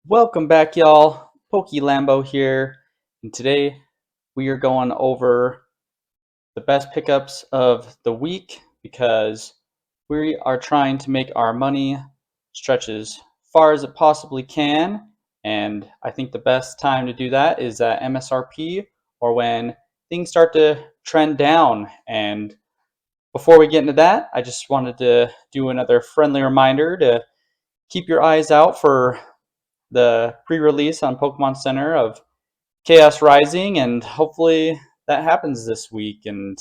Welcome back, y'all. Pokey Lambo here, and today we are going over the best pickups of the week because we are trying to make our money stretch as far as it possibly can. And I think the best time to do that is at MSRP or when things start to trend down. And before we get into that, I just wanted to do another friendly reminder to keep your eyes out for the pre-release on Pokemon Center of Chaos Rising, and hopefully that happens this week. And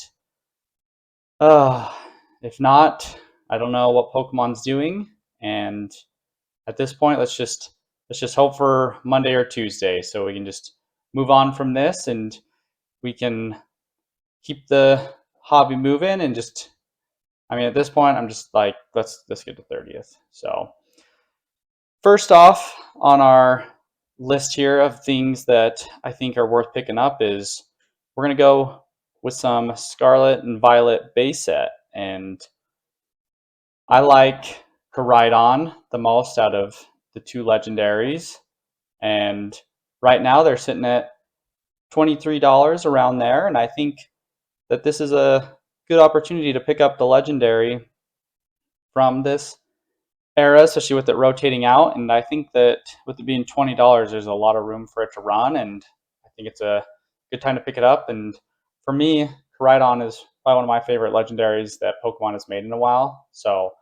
uh, if not, I don't know what Pokemon's doing. And at this point, let's just hope for Monday or Tuesday, so we can just move on from this, and we can keep the hobby moving. And just, I mean, at this point, I'm just like, let's get to 30th. So first off on our list here of things that I think are worth picking up is we're going to go with some Scarlet and Violet base set. And I like Koraidon the most out of the two legendaries. And right now they're sitting at $23 around there. And I think that this is a good opportunity to pick up the legendary from this era, especially with it rotating out. And I think that with it being $20, there's a lot of room for it to run, and I think it's a good time to pick it up. And for me, Koraidon is probably one of my favorite legendaries that Pokemon has made in a while. So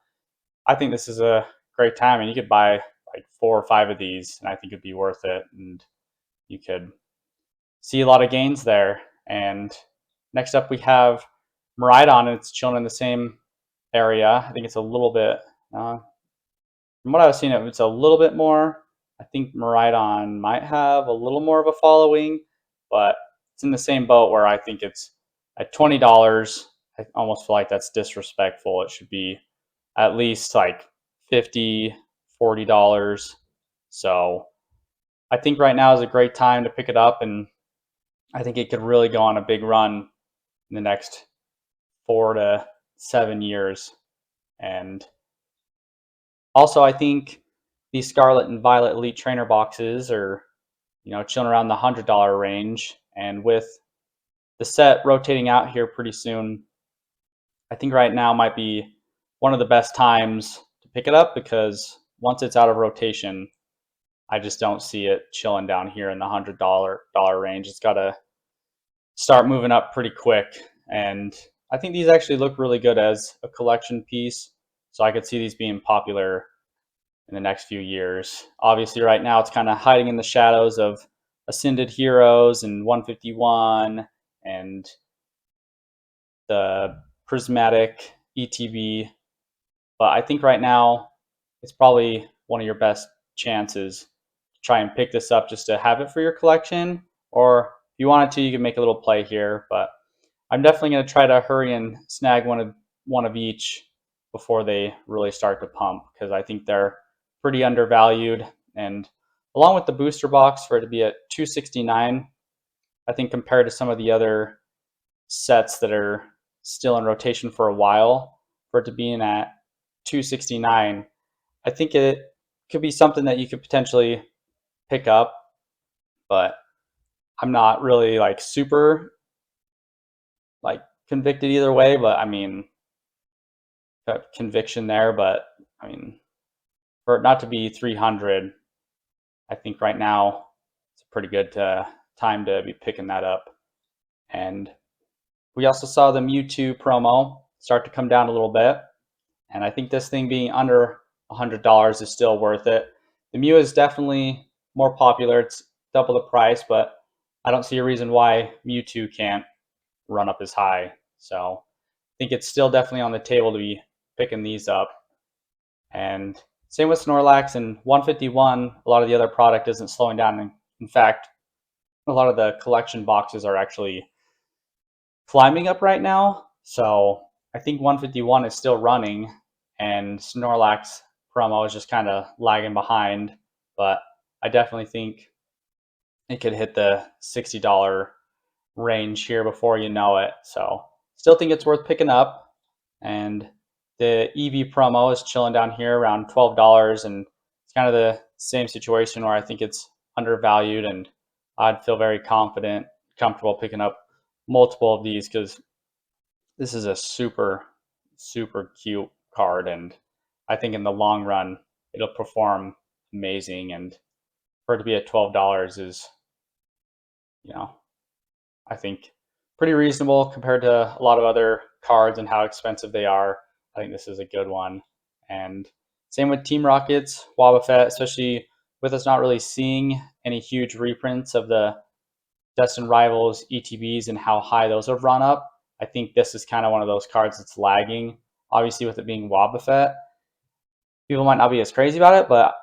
I think this is a great time, and you could buy like 4 or 5 of these, and I think it'd be worth it. And you could see a lot of gains there. And next up, we have Miraidon, and it's chilling in the same area. I think it's a little bit. From what I've seen, it's a little bit more. I think Miraidon might have a little more of a following, but it's in the same boat where I think it's at $20. I almost feel like that's disrespectful. It should be at least like $50, $40. So I think right now is a great time to pick it up, and I think it could really go on a big run in the next 4 to 7 years. And also, I think these Scarlet and Violet Elite Trainer boxes are, chilling around the $100 range. And with the set rotating out here pretty soon, I think right now might be one of the best times to pick it up, because once it's out of rotation, I just don't see it chilling down here in the $100 range. It's got to start moving up pretty quick. And I think these actually look really good as a collection piece. So I could see these being popular in the next few years. Obviously, right now it's kind of hiding in the shadows of Ascended Heroes and 151 and the Prismatic ETB. But I think right now it's probably one of your best chances to try and pick this up just to have it for your collection. Or if you wanted to, you can make a little play here. But I'm definitely going to try to hurry and snag one of each before they really start to pump, because I think they're pretty undervalued. And along with the booster box, for it to be at $269, I think compared to some of the other sets that are still in rotation for a while, for it to be in at $269, I think it could be something that you could potentially pick up. But I'm not really like super like convicted either way. But I mean, got conviction there. But I mean, for it not to be 300, I think right now it's a pretty good time to be picking that up. And we also saw the Mewtwo promo start to come down a little bit. And I think this thing being under $100 is still worth it. The Mew is definitely more popular. It's double the price, but I don't see a reason why Mewtwo can't run up as high. So I think it's still definitely on the table to be picking these up. And same with Snorlax and 151. A lot of the other product isn't slowing down. In fact, a lot of the collection boxes are actually climbing up right now. So I think 151 is still running, and Snorlax promo is just kind of lagging behind. But I definitely think it could hit the $60 range here before you know it. So still think it's worth picking up. And the EV promo is chilling down here around $12, and it's kind of the same situation where I think it's undervalued, and I'd feel very comfortable picking up multiple of these because this is a super cute card, and I think in the long run it'll perform amazing. And for it to be at $12 is, you know, I think pretty reasonable compared to a lot of other cards and how expensive they are. I think this is a good one. And same with Team Rockets, Wobbuffet, especially with us not really seeing any huge reprints of the Destined Rivals ETBs and how high those have run up. I think this is kind of one of those cards that's lagging. Obviously, with it being Wobbuffet, people might not be as crazy about it, but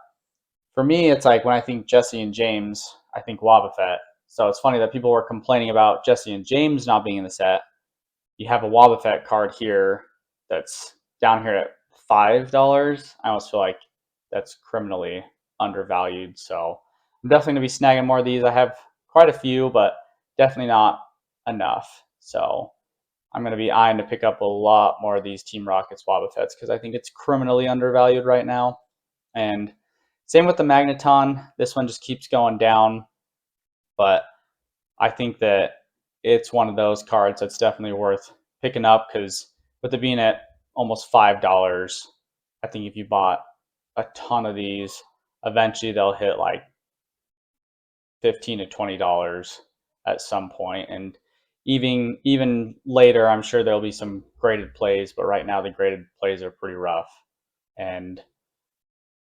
for me, it's like when I think Jesse and James, I think Wobbuffet. So it's funny that people were complaining about Jesse and James not being in the set. You have a Wobbuffet card here that's down here at $5. I almost feel like that's criminally undervalued. So I'm definitely going to be snagging more of these. I have quite a few, but definitely not enough. So I'm going to be eyeing to pick up a lot more of these Team Rockets Wobbuffets because I think it's criminally undervalued right now. And same with the Magneton. This one just keeps going down, but I think that it's one of those cards that's definitely worth picking up because with it being at almost $5, I think if you bought a ton of these, eventually they'll hit like $15 to $20 at some point. And even later, I'm sure there'll be some graded plays, but right now the graded plays are pretty rough. And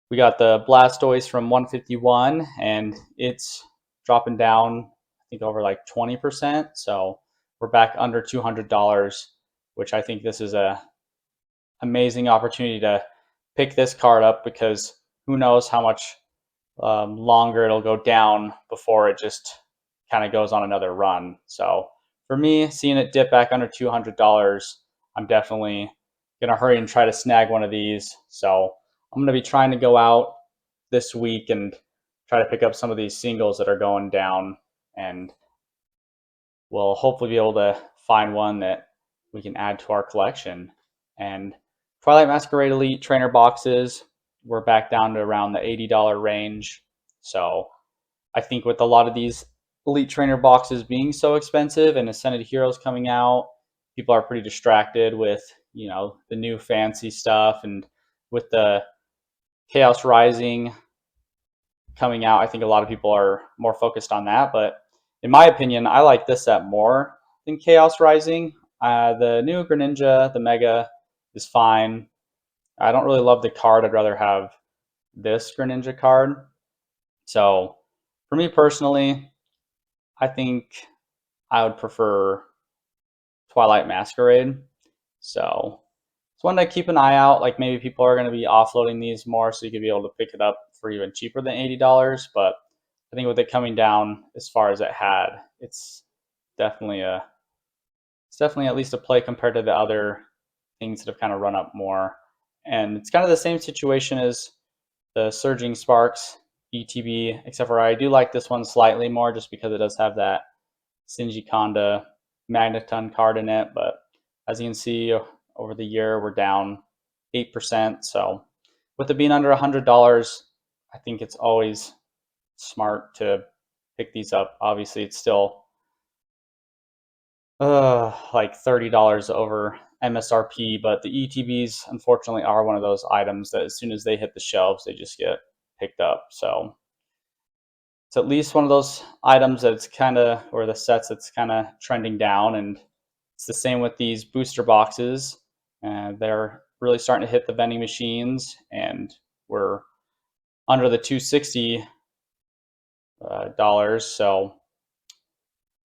we got the Blastoise from 151, and it's dropping down, I think, over like 20%. So we're back under $200, which I think this is a amazing opportunity to pick this card up because who knows how much longer it'll go down before it just kind of goes on another run. So for me, seeing it dip back under $200, I'm definitely going to hurry and try to snag one of these. So I'm going to be trying to go out this week and try to pick up some of these singles that are going down, and we'll hopefully be able to find one that we can add to our collection. And Twilight Masquerade Elite trainer boxes, we're back down to around the $80 range. So I think with a lot of these Elite trainer boxes being so expensive and Ascended Heroes coming out, people are pretty distracted with, the new fancy stuff, and with the Chaos Rising coming out, I think a lot of people are more focused on that. But in my opinion, I like this set more than Chaos Rising. The new Greninja, the Mega, is fine. I don't really love the card. I'd rather have this Greninja card. So for me personally, I think I would prefer Twilight Masquerade. So it's one to keep an eye out. Like maybe people are going to be offloading these more, so you could be able to pick it up for even cheaper than $80. But I think with it coming down as far as it had, it's definitely at least a play compared to the other things that have kind of run up more. And it's kind of the same situation as the Surging Sparks ETB, except for I do like this one slightly more just because it does have that Shinji Kanda Magneton card in it. But as you can see, over the year, we're down 8%. So with it being under $100, I think it's always smart to pick these up. Obviously, it's still like $30 over MSRP, but the ETBs unfortunately are one of those items that as soon as they hit the shelves, they just get picked up. So it's at least one of those items that's kind of, or the sets that's kind of trending down. And it's the same with these booster boxes. They're really starting to hit the vending machines, and we're under the $260. So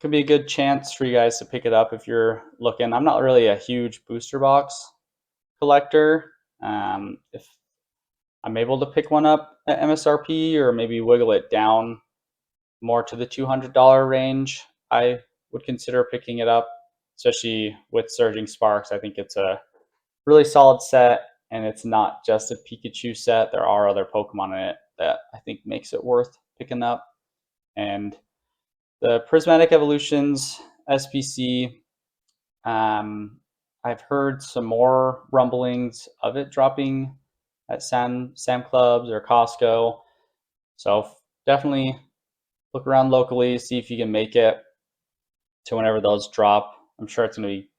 could be a good chance for you guys to pick it up if you're looking. I'm not really a huge booster box collector. If I'm able to pick one up at MSRP or maybe wiggle it down more to the $200 range, I would consider picking it up, especially with Surging Sparks. I think it's a really solid set, and it's not just a Pikachu set. There are other Pokemon in it that I think makes it worth picking up. And the Prismatic Evolutions SPC, I've heard some more rumblings of it dropping at Sam Clubs or Costco. So definitely look around locally, see if you can make it to whenever those drop. I'm sure it's going to be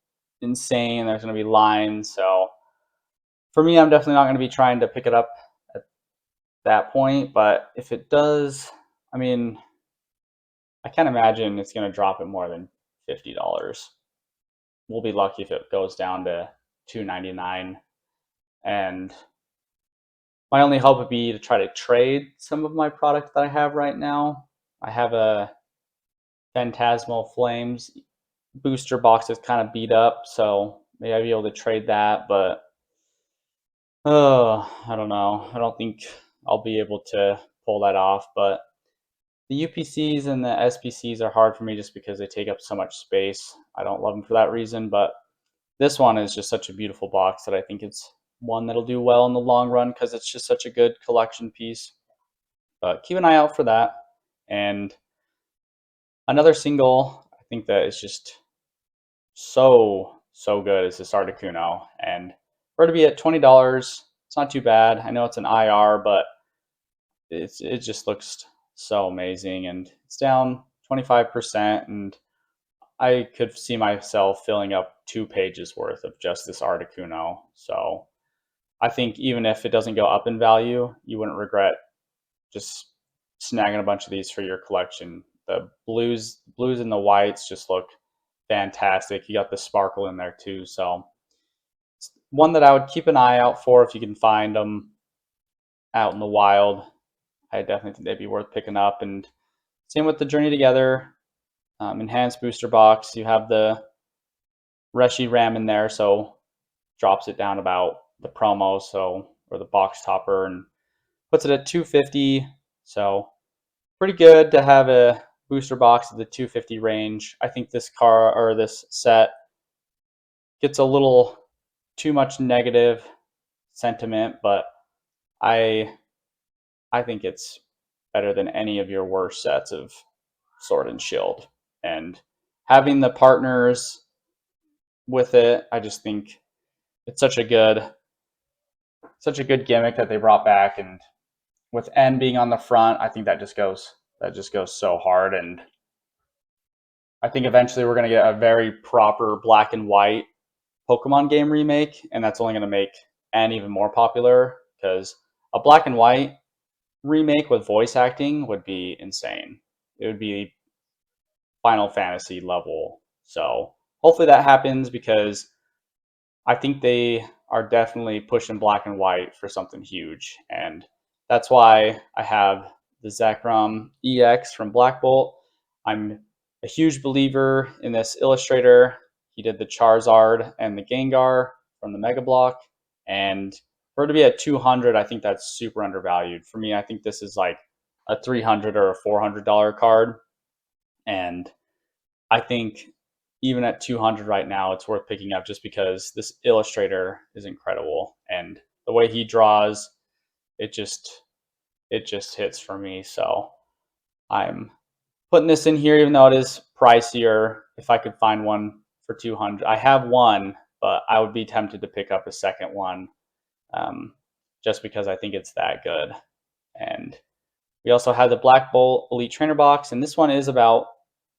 insane. There's going to be lines. So for me, I'm definitely not going to be trying to pick it up at that point. But if it does, I mean, I can't imagine it's going to drop at more than $50. We'll be lucky if it goes down to $2.99. And my only hope would be to try to trade some of my product that I have right now. I have a Phantasmal Flames booster box that's kind of beat up, so maybe I'd be able to trade that, but I don't know. I don't think I'll be able to pull that off, but the UPCs and the SPCs are hard for me just because they take up so much space. I don't love them for that reason, but this one is just such a beautiful box that I think it's one that'll do well in the long run because it's just such a good collection piece. But keep an eye out for that. And another single, I think that is just so good is this Articuno. And for it to be at $20, it's not too bad. I know it's an IR, but it just looks so amazing. And it's down 25%. And I could see myself filling up 2 pages worth of just this Articuno. So I think even if it doesn't go up in value, you wouldn't regret just snagging a bunch of these for your collection. The blues and the whites just look fantastic. You got the sparkle in there too. So it's one that I would keep an eye out for if you can find them out in the wild. I definitely think they'd be worth picking up. And same with the Journey Together enhanced booster box. You have the Reshi RAM in there, so drops it down about the promo, so or the box topper, and puts it at 250. So pretty good to have a booster box at the 250 range. I think this car or this set gets a little too much negative sentiment, but I I think it's better than any of your worst sets of Sword and Shield. And having the partners with it, I just think it's such a good gimmick that they brought back. And with N being on the front, I think that just goes so hard. And I think eventually we're gonna get a very proper black and white Pokemon game remake, and that's only gonna make N even more popular because a black and white remake with voice acting would be insane. It would be Final Fantasy level. So hopefully that happens because I think they are definitely pushing black and white for something huge. And that's why I have the Zekrom EX from Black Bolt. I'm a huge believer in this illustrator. He did the Charizard and the Gengar from the Mega Block. And for it to be at 200, I think that's super undervalued. For me, I think this is like a $300 or a $400 card. And I think even at 200 right now, it's worth picking up just because this illustrator is incredible, and the way he draws, it just it just hits for me. So I'm putting this in here, even though it is pricier. If I could find one for 200, I have one, but I would be tempted to pick up a second one, just because I think it's that good. And we also have the Black Bolt Elite Trainer box, and this one is about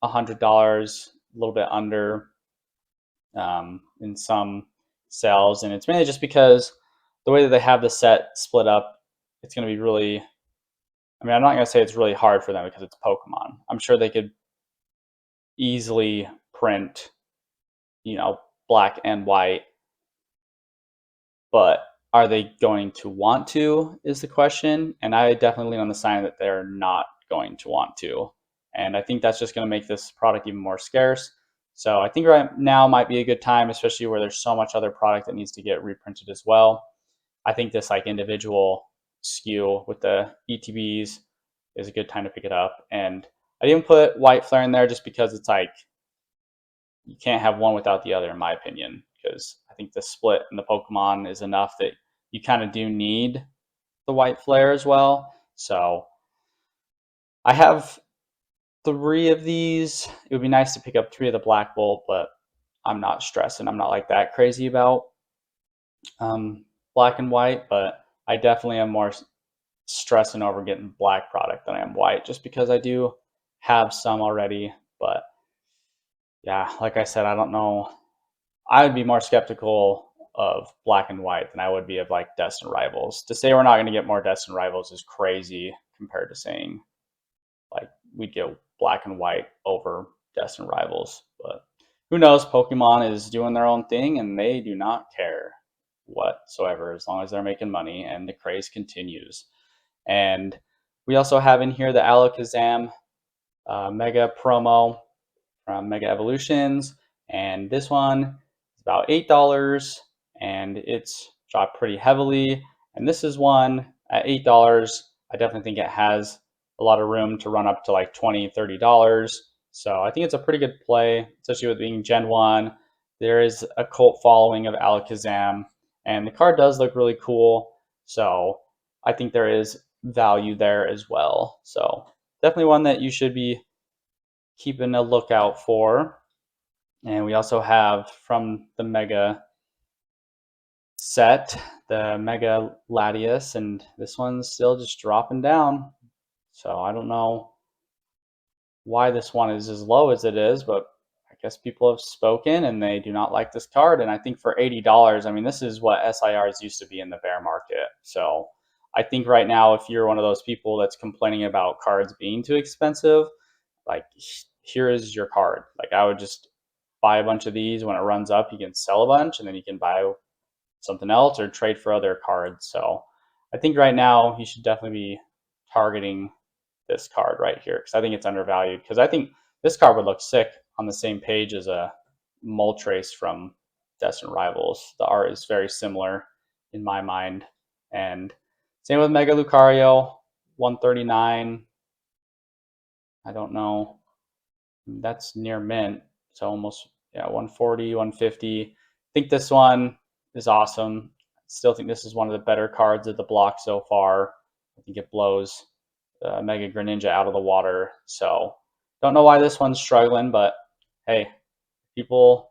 $100, a little bit under in some cells, and it's mainly just because the way that they have the set split up, it's going to be really. I mean, I'm not going to say it's really hard for them because it's Pokemon. I'm sure they could easily print, black and white, but are they going to want to is the question. And I definitely lean on the side that they're not going to want to. And I think that's just going to make this product even more scarce. So I think right now might be a good time, especially where there's so much other product that needs to get reprinted as well. I think this like individual SKU with the ETBs is a good time to pick it up. And I didn't put White Flare in there just because it's like you can't have one without the other, in my opinion, because I think the split in the Pokemon is enough that you kind of do need the White Flare as well. So I have 3 of these. It would be nice to pick up 3 of the Black Bolt, but I'm not stressing. I'm not like that crazy about black and white, but I definitely am more stressing over getting black product than I am white, just because I do have some already. But yeah, like I said, I don't know. I would be more skeptical of black and white than I would be of like Destin Rivals. To say we're not going to get more Destin Rivals is crazy compared to saying like we'd get black and white over Destin Rivals. But who knows? Pokemon is doing their own thing and they do not care whatsoever as long as they're making money and the craze continues. And we also have in here the Alakazam Mega promo from Mega Evolutions, and this one is about $8, and it's dropped pretty heavily. And this is one at $8. I definitely think it has a lot of room to run up to like $20, $30. So I think it's a pretty good play, especially with being Gen 1. There is a cult following of Alakazam, and the card does look really cool. So I think there is value there as well. So definitely one that you should be keeping a lookout for. And we also have from the Mega set, the Mega Latias, and this one's still just dropping down. So I don't know why this one is as low as it is, but I guess people have spoken and they do not like this card. And I think for $80, I mean, this is what SIRs used to be in the bear market. So I think right now, if you're one of those people that's complaining about cards being too expensive, like here is your card. Like I would just buy a bunch of these. When it runs up, you can sell a bunch and then you can buy something else or trade for other cards. So I think right now you should definitely be targeting this card right here because I think it's undervalued, because I think this card would look sick on the same page as a Moltres from Destined Rivals. The art is very similar in my mind. And same with Mega Lucario, 139. I don't know. That's near mint. So almost, yeah, 140, 150. I think this one is awesome. Still think this is one of the better cards of the block so far. I think it blows Mega Greninja out of the water. So don't know why this one's struggling, but hey, people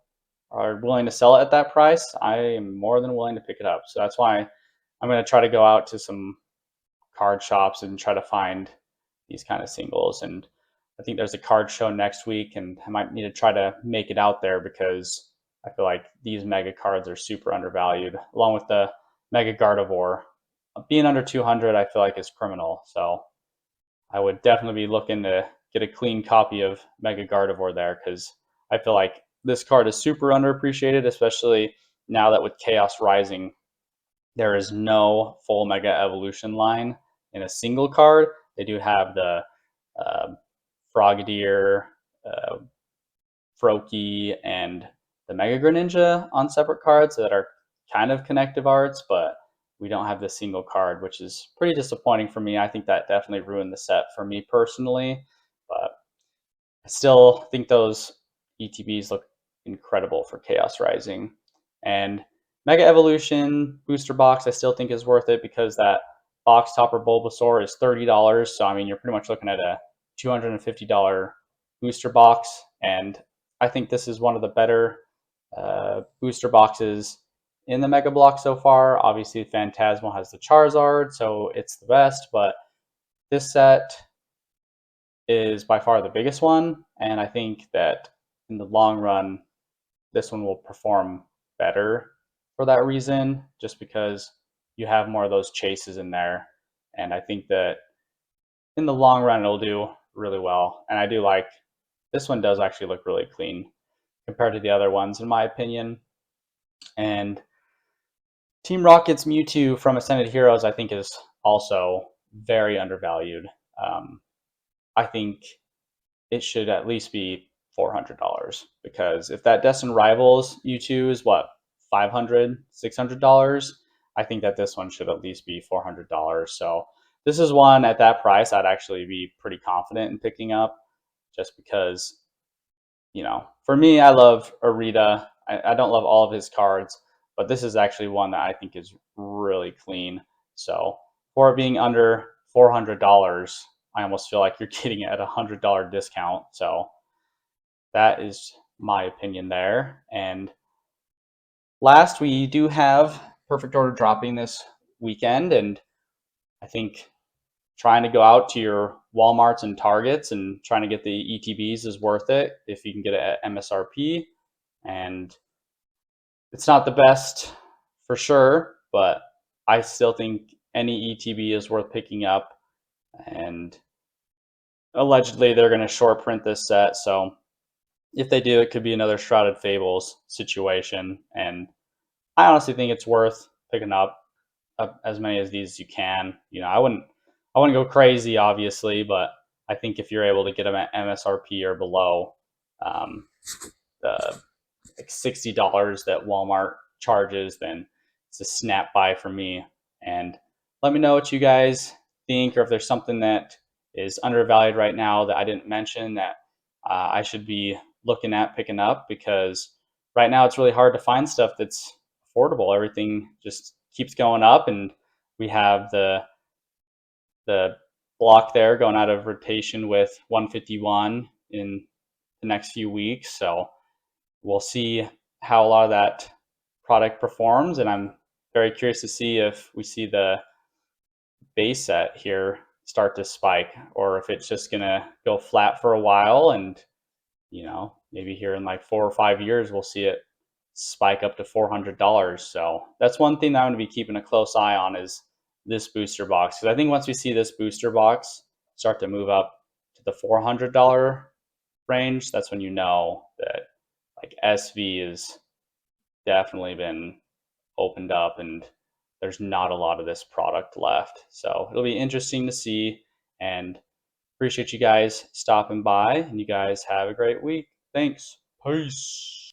are willing to sell it at that price. I am more than willing to pick it up. So that's why I'm going to try to go out to some card shops and try to find these kind of singles. And I think there's a card show next week, and I might need to try to make it out there because I feel like these mega cards are super undervalued, along with the Mega Gardevoir. Being under 200, I feel like is criminal. So I would definitely be looking to get a clean copy of Mega Gardevoir there, because I feel like this card is super underappreciated, especially now that with Chaos Rising, there is no full Mega Evolution line in a single card. They do have the uh, Frogadier, uh, Froakie, and the Mega Greninja on separate cards that are kind of connective arts, but we don't have the single card, which is pretty disappointing for me. I think that definitely ruined the set for me personally, but I still think those ETBs look incredible for Chaos Rising. And Mega Evolution Booster Box, I still think is worth it because that box topper Bulbasaur is $30. So, I mean, you're pretty much looking at a $250 booster box. And I think this is one of the better booster boxes in the Mega Block so far. Obviously, Phantasmal has the Charizard, so it's the best. But this set is by far the biggest one, and I think that in the long run, this one will perform better for that reason, just because you have more of those chases in there. And I think that in the long run, it'll do really well. And I do like this one, does actually look really clean compared to the other ones, in my opinion. And Team Rocket's Mewtwo from Ascended Heroes, I think, is also very undervalued. I think it should at least be $400, because if that Destin Rivals U2 is what, $500, $600, I think that this one should at least be $400. So this is one at that price I'd actually be pretty confident in picking up, just because, for me, I love Arita. I don't love all of his cards, but this is actually one that I think is really clean. So for it being under $400, I almost feel like you're getting it at a $100 discount. So that is my opinion there. And last, we do have Perfect Order dropping this weekend. And I think trying to go out to your Walmarts and Targets and trying to get the ETBs is worth it if you can get it at MSRP. And it's not the best for sure, but I still think any ETB is worth picking up. And allegedly, they're going to short print this set. So if they do, it could be another Shrouded Fables situation. And I honestly think it's worth picking up as many of these as you can. I wouldn't go crazy, obviously, but I think if you're able to get them at MSRP or below, um, the like $60 that Walmart charges, then it's a snap buy for me. And let me know what you guys think, or if there's something that is undervalued right now that I didn't mention that I should be looking at picking up, because right now it's really hard to find stuff that's affordable. Everything just keeps going up, and we have the block there going out of rotation with 151 in the next few weeks. So we'll see how a lot of that product performs, and I'm very curious to see if we see the base set here start to spike, or if it's just gonna go flat for a while, and maybe here in like 4 or 5 years we'll see it spike up to $400. So that's one thing that I'm going to be keeping a close eye on, is this booster box, because I think once we see this booster box start to move up to the $400 range, that's when you know that like SV has definitely been opened up and there's not a lot of this product left. So it'll be interesting to see, and appreciate you guys stopping by, and you guys have a great week. Thanks. Peace.